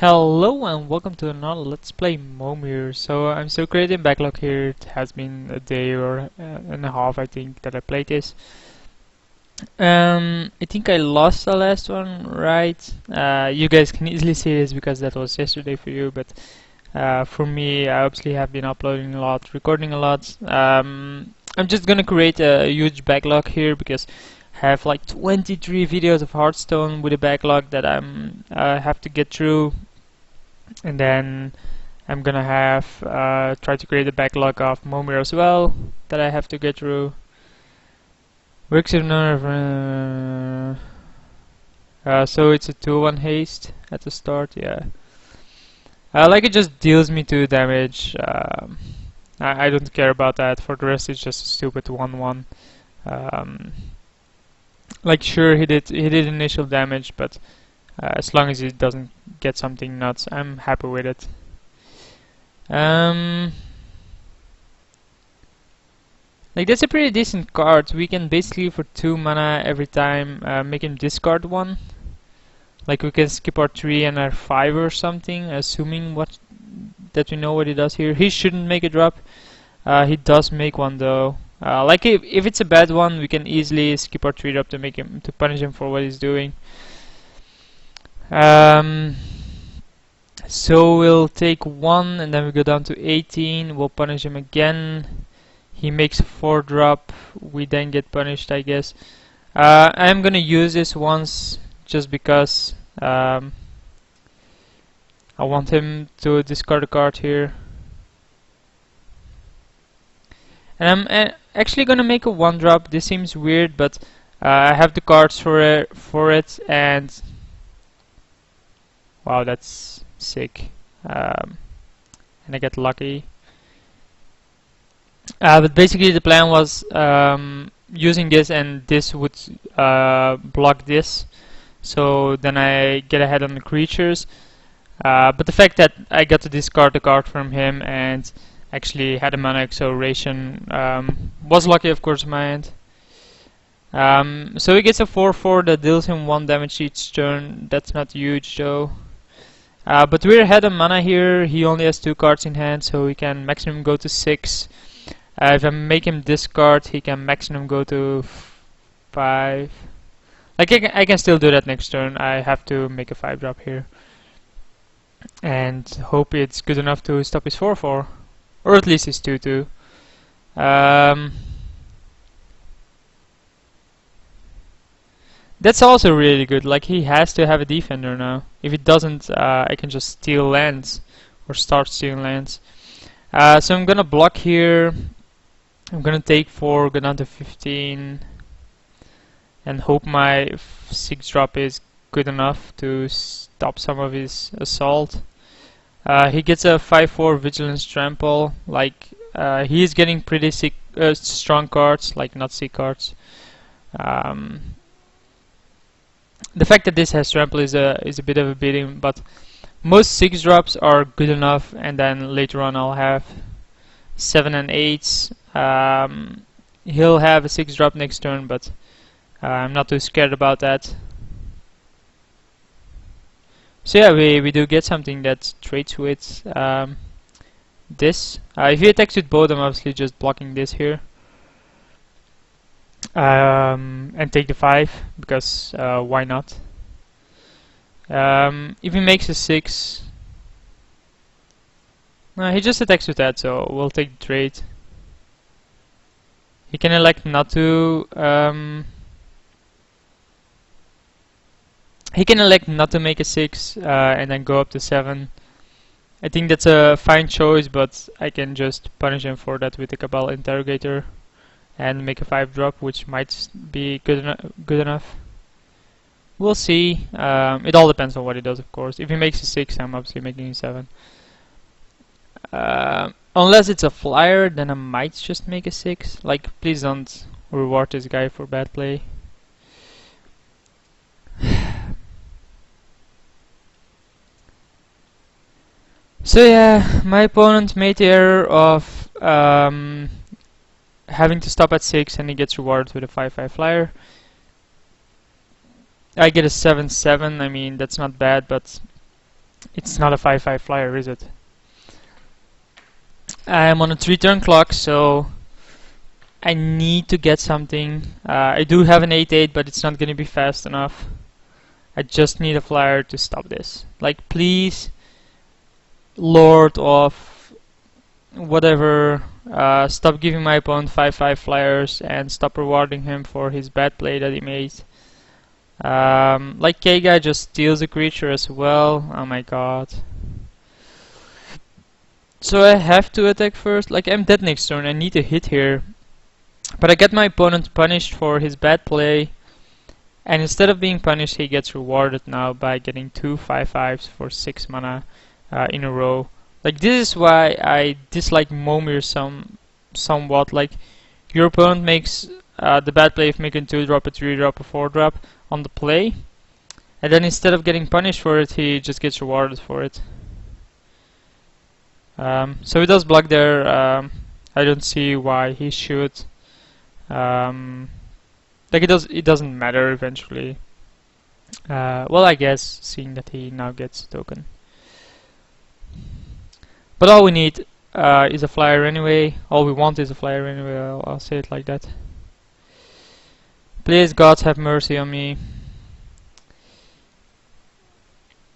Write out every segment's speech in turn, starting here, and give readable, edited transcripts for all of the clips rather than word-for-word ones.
Hello and welcome to another Let's Play Momir. So I'm still creating backlog here. It has been a day or and a half, I think, that I played this. I think I lost the last one, right? You guys can easily see this because that was yesterday for you, but for me, I obviously have been uploading a lot, recording a lot. I'm just gonna create a huge backlog here because I have like 23 videos of Hearthstone with a backlog that I have to get through. And then I'm gonna have try to create a backlog of Momir as well that I have to get through. Works if none so it's a 2-1 haste at the start, yeah. Like it just deals me 2 damage. I don't care about that. For the rest, it's just a stupid 1-1. Like sure he did initial damage, but as long as it doesn't get something nuts, I'm happy with it. Like that's a pretty decent card. We can basically for 2 mana every time make him discard 1. Like we can skip our 3 and our 5 or something, assuming that we know what he does here. He shouldn't make a drop. He does make one though. Like if it's a bad one, we can easily skip our 3 drop to punish him for what he's doing. So we'll take 1 and then we go down to 18. We'll punish him again. He makes a 4 drop. We then get punished, I guess. I'm gonna use this once just because I want him to discard a card here. And I'm actually gonna make a 1 drop. This seems weird, but I have the cards for it, and wow, that's sick. And I get lucky. But basically the plan was using this, and this would block this, so then I get ahead on the creatures. But the fact that I got to discard the card from him and actually had a mana acceleration was lucky, of course, on my end. So he gets a 4/4 that deals him 1 damage each turn. That's not huge though. But we're ahead on mana here. He only has 2 cards in hand, so he can maximum go to 6. If I make him discard, he can maximum go to 5. Like I can still do that next turn. I have to make a 5 drop here and hope it's good enough to stop his 4/4, or at least his 2/2. That's also really good. Like he has to have a defender now. If it doesn't, I can just steal lands or start stealing lands. So I'm gonna block here. I'm gonna take 4, go down to 15, and hope my 6 drop is good enough to stop some of his assault. He gets a 5/4 vigilance trample. Like he's getting pretty strong cards, like not sick cards. The fact that this has trample is a bit of a beating, but most 6 drops are good enough, and then later on I'll have 7 and 8s. He'll have a 6 drop next turn, but I'm not too scared about that. So yeah, we do get something that trades with this. If he attacks with both, I'm obviously just blocking this here. And take the 5 because why not? If he makes a 6, he just attacks with that, so we'll take the trade. He can elect not to. He can elect not to make a 6 and then go up to 7. I think that's a fine choice, but I can just punish him for that with the Cabal Interrogator and make a 5 drop, which might be good enough. We'll see. It all depends on what he does, of course. If he makes a 6, I'm obviously making a 7. Unless it's a flyer, then I might just make a 6. Like, please don't reward this guy for bad play. So yeah, my opponent made the error of having to stop at 6, and he gets rewarded with a 5/5 flyer. I get a 7/7. I mean, that's not bad, but It's not a 5/5 flyer, is it? I am on a 3-turn clock, so I need to get something. I do have an 8/8, but it's not going to be fast enough. I just need a flyer to stop this. Like, please, Lord of whatever, stop giving my opponent 5/5 flyers and stop rewarding him for his bad play that he made. Like K-Guy just steals a creature as well. Oh my god. So I have to attack first. Like, I'm dead next turn. I need a hit here. But I get my opponent punished for his bad play. And instead of being punished, he gets rewarded now by getting 2 5/5s for 6 mana in a row. Like, this is why I dislike Momir somewhat. Like, your opponent makes the bad play of making 2-drop, a 3-drop, a 4-drop on the play. And then instead of getting punished for it, he just gets rewarded for it. So he does block there. I don't see why he should. Like, it doesn't matter eventually. Well, I guess, seeing that he now gets a token. But all we need is a flyer anyway. All we want is a flyer anyway, I'll say it like that. Please, gods, have mercy on me.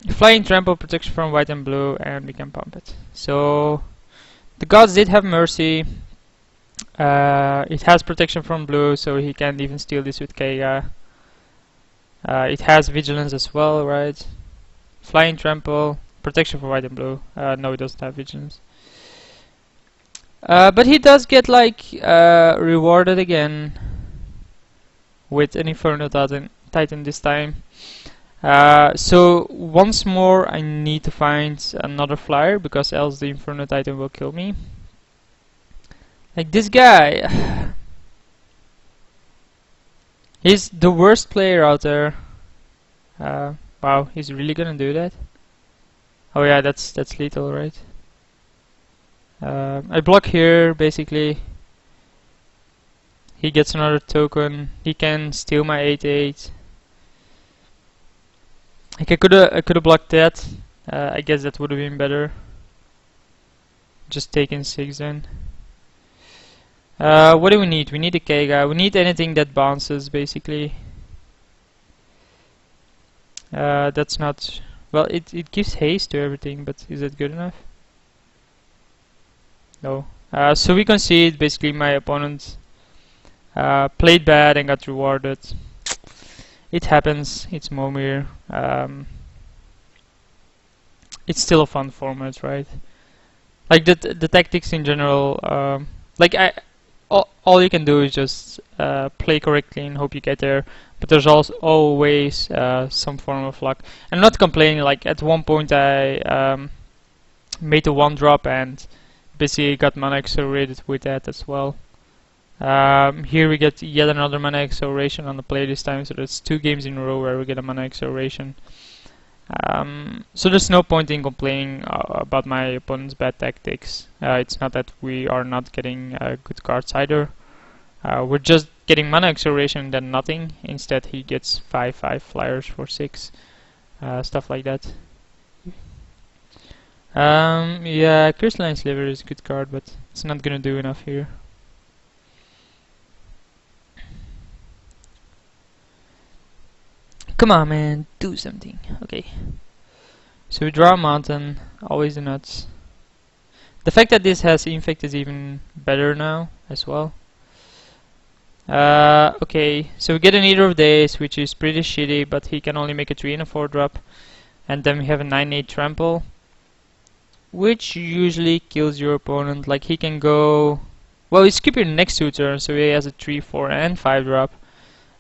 Flying trample, protection from white and blue, and we can pump it. So the gods did have mercy. It has protection from blue, so he can't even steal this with Keiga. It has vigilance as well, right? Flying trample, protection for white and blue. No, it doesn't have vigilance. But he does get like rewarded again with an Inferno Titan this time. So once more I need to find another flyer, because else the Inferno Titan will kill me. Like, this guy, he's the worst player out there. Wow, he's really gonna do that? Oh yeah, that's lethal, right? I block here, basically. He gets another token. He can steal my 8/8. Like, I could have blocked that. I guess that would have been better. Just taking 6 then. What do we need? We need a K-Guy. We need anything that bounces, basically. That's not... Well, it gives haste to everything, but is that good enough? No. So we can see it, basically my opponent played bad and got rewarded. It happens, it's Momir. It's still a fun format, right? Like, the tactics in general, like, all you can do is just play correctly and hope you get there. But there's also always some form of luck. I'm not complaining. Like, at one point I made a 1-drop and basically got mana accelerated with that as well. Here we get yet another mana acceleration on the play this time, so that's 2 games in a row where we get a mana acceleration. So there's no point in complaining about my opponent's bad tactics. It's not that we are not getting good cards either. We're just getting mana acceleration and then nothing. Instead he gets 5/5 flyers for 6. Stuff like that. Yeah, Crystalline Sliver is a good card, but it's not gonna do enough here. Come on, man, do something. Okay. So we draw a mountain, always the nuts. The fact that this has Infect is even better now as well. Okay, so we get an Eater of Days, which is pretty shitty, but he can only make a 3 and a 4-drop. And then we have a 9/8 trample, which usually kills your opponent. Like, he can go... Well, he's skip your next 2 turns, so he has a 3, 4, and 5-drop.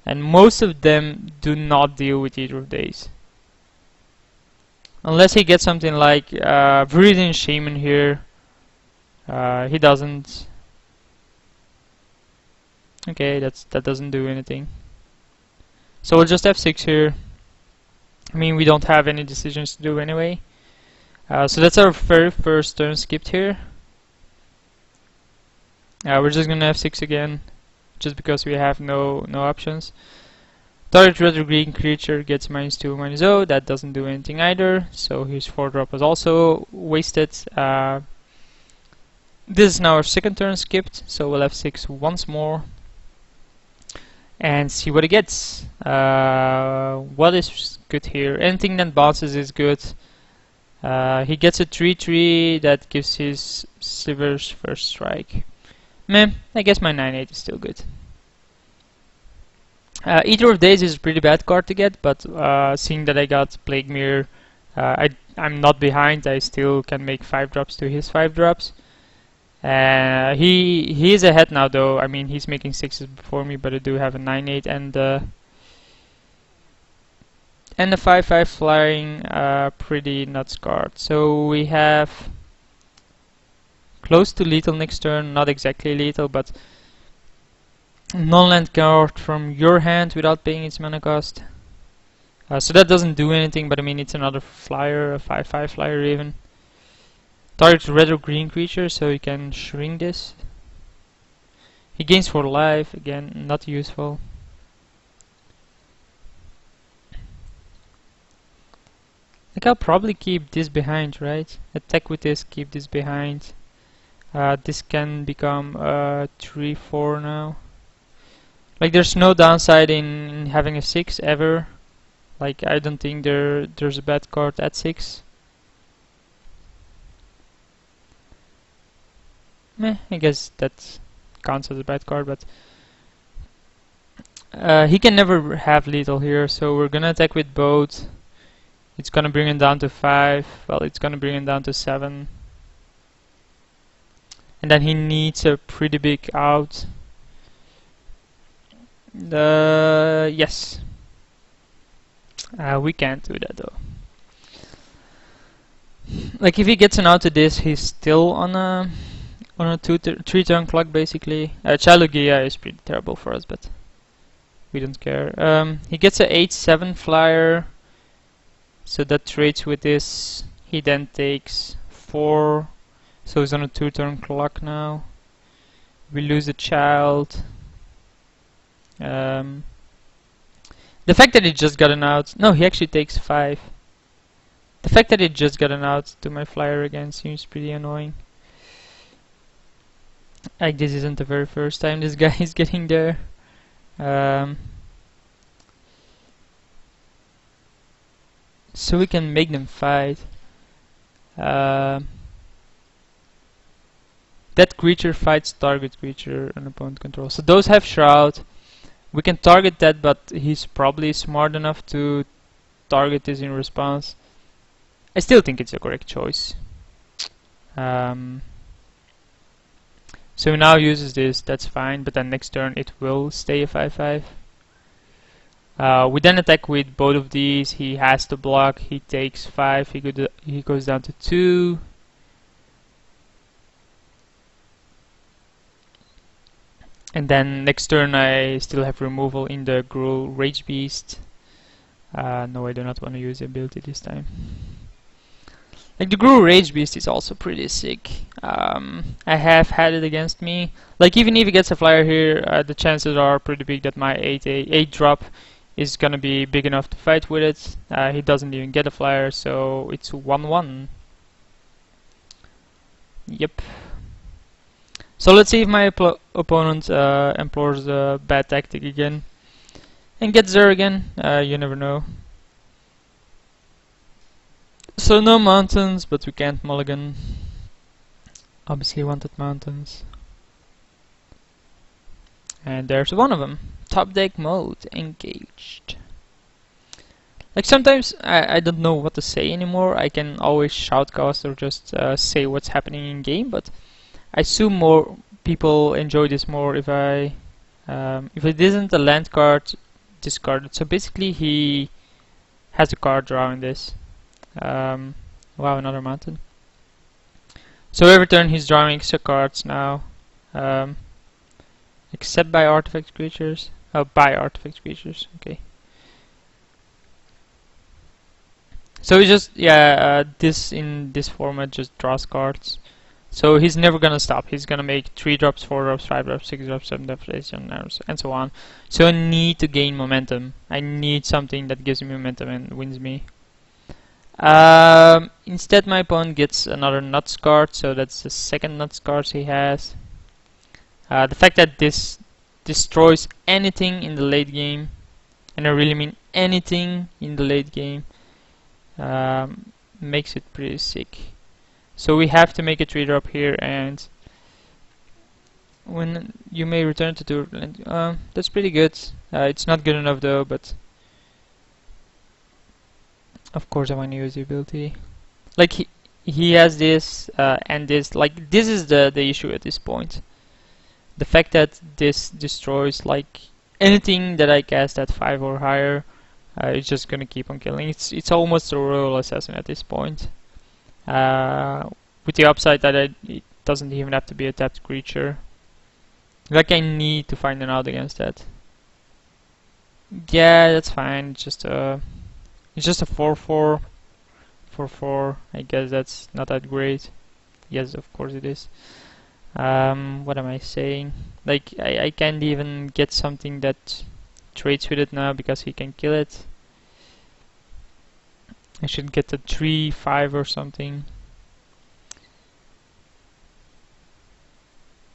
And most of them do not deal with Eater of Days. Unless he gets something like Viridian Shaman here. He doesn't. Okay, that doesn't do anything. So we'll just have 6 here. I mean, we don't have any decisions to do anyway. So that's our very first turn skipped here. We're just gonna have 6 again, just because we have no options. Target red or green creature gets -2/-0. That doesn't do anything either. So his 4-drop was also wasted. This is now our second turn skipped, so we'll have 6 once more and see what he gets. What is good here? Anything that bounces is good. He gets a 3/3 that gives his slivers first strike. Meh, I guess my 9/8 is still good. Eater of Days is a pretty bad card to get, but seeing that I got Plague Mirror, I'm not behind. I still can make 5-drops to his 5-drops. He is ahead now though. I mean, he's making 6s before me, but I do have a 9/8 and a 5/5 flying, pretty nuts card. So we have close to lethal next turn, not exactly lethal, but non-land card from your hand without paying its mana cost. So that doesn't do anything, but I mean, it's another flyer, a 5/5 flyer even. Target red or green creature, so you can shrink this. He gains 4 life, again, not useful. Like, I'll probably keep this behind, right? Attack with this, keep this behind. This can become 3/4 now. Like, there's no downside in having a 6 ever. Like, I don't think there's a bad card at 6. Meh, I guess that counts as a bad card, but he can never have lethal here, so we're gonna attack with both. It's gonna bring him down to 5. Well, it's gonna bring him down to 7. And then he needs a pretty big out. Yes. We can't do that though. Like, if he gets an out to this, he's still on a 3-turn clock basically. Chalugia is pretty terrible for us, but we don't care. He gets a 8/7 flyer, so that trades with this. He then takes 4, so he's on a 2-turn clock now. We lose a child. The fact that he just got an out. No, he actually takes 5. The fact that he just got an out to my flyer again seems pretty annoying. Like, this isn't the very first time this guy is getting there. So we can make them fight. That creature fights target creature and opponent control. So those have Shroud. We can target that, but he's probably smart enough to target this in response. I still think it's a correct choice. So he now uses this, that's fine, but then next turn it will stay a 5/5. We then attack with both of these. He has to block, he takes 5, he goes down to 2. And then next turn I still have removal in the Gruul Rage Beast. No, I do not want to use the ability this time. Like, the Gruul Rage Beast is also pretty sick. I have had it against me. Like, even if he gets a flyer here, the chances are pretty big that my 8 drop is gonna be big enough to fight with it. He doesn't even get a flyer, so it's 1/1. Yep. So let's see if my opponent employs a bad tactic again and gets there again. You never know. So no mountains, but we can't mulligan. Obviously wanted mountains. And there's one of them. Top deck mode engaged. Like, sometimes I don't know what to say anymore. I can always shoutcast or just say what's happening in game, but I assume more people enjoy this more if it isn't a land card discarded. So basically he has a card drawing this. Wow, another mountain. So every turn he's drawing extra cards now. Except by artifact creatures. Oh, by artifact creatures, okay. So we just, this in this format just draws cards. So he's never gonna stop. He's gonna make 3 drops, 4 drops, 5 drops, 6 drops, 7 drops, 8 drops, and so on. So I need to gain momentum. I need something that gives me momentum and wins me. Instead, my opponent gets another nuts card, so that's the second nuts card he has. The fact that this destroys anything in the late game, and I really mean anything in the late game, makes it pretty sick. So we have to make a 3-drop here, and when you may return to the that's pretty good. It's not good enough though, but of course I want to use the ability. Like he has this and this. Like this is the issue at this point. The fact that this destroys like anything that I cast at 5 or higher, it's just gonna keep on killing. It's almost a royal assassin at this point. With the upside that it doesn't even have to be a tapped creature. Like I need to find an out against that. Yeah, that's fine. It's just a 4/4. 4/4. I guess that's not that great. Yes, of course it is. What am I saying? Like I can't even get something that trades with it now because he can kill it. I should get a 3/5 or something.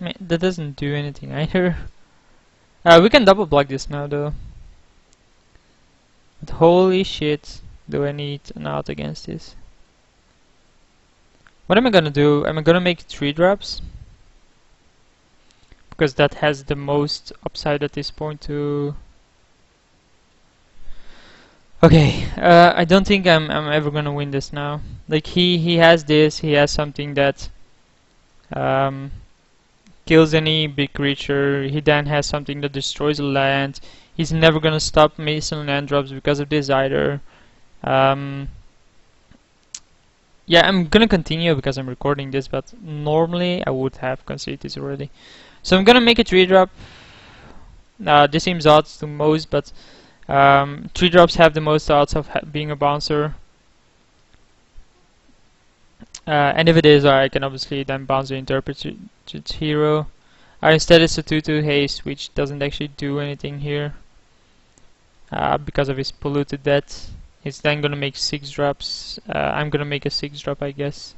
Man, that doesn't do anything either. We can double block this now though. But holy shit, do I need an out against this? What am I gonna do? Am I gonna make 3 drops? Because that has the most upside at this point too. Okay, I don't think I'm ever gonna win this now. Like he has this, he has something that kills any big creature. He then has something that destroys a land. He's never gonna stop Mason land drops because of this either. Yeah, I'm gonna continue because I'm recording this, but normally I would have conceded this already. So I'm gonna make a 3-drop. This seems odd to most, but 3-drops have the most odds of being a bouncer. And if it is, I can obviously then bounce the interpreted hero. Instead it's a 2/2 haste, which doesn't actually do anything here. Because of his polluted death. It's then gonna make 6 drops. I'm gonna make a 6-drop, I guess.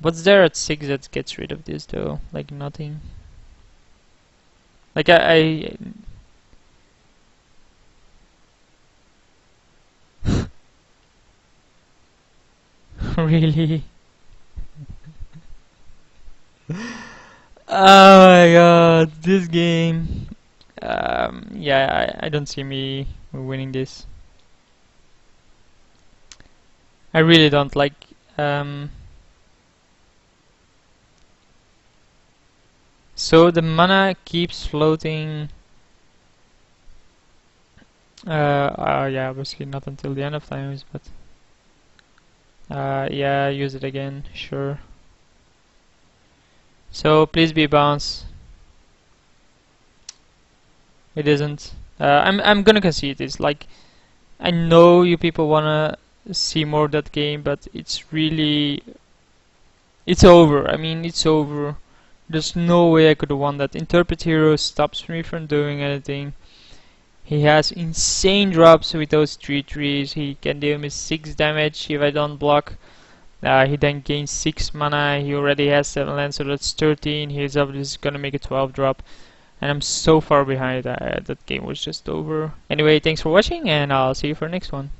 What's there at 6 that gets rid of this though? Like nothing. Like I really? Oh my god, this game. Yeah, I don't see me winning this. I really don't like. So the mana keeps floating. Yeah, obviously not until the end of times, but yeah, use it again, sure. So please be bounce. It isn't. I'm gonna concede this. Like, I know you people wanna see more of that game, but it's really, it's over. I mean, it's over. There's no way I could have won that. Interpret Hero stops me from doing anything. He has insane drops with those 3/3s. He can deal me 6 damage if I don't block. He then gains 6 mana. He already has 7 lands, so that's 13. He's obviously gonna make a 12 drop. And I'm so far behind that game was just over. Anyway, thanks for watching, and I'll see you for the next one.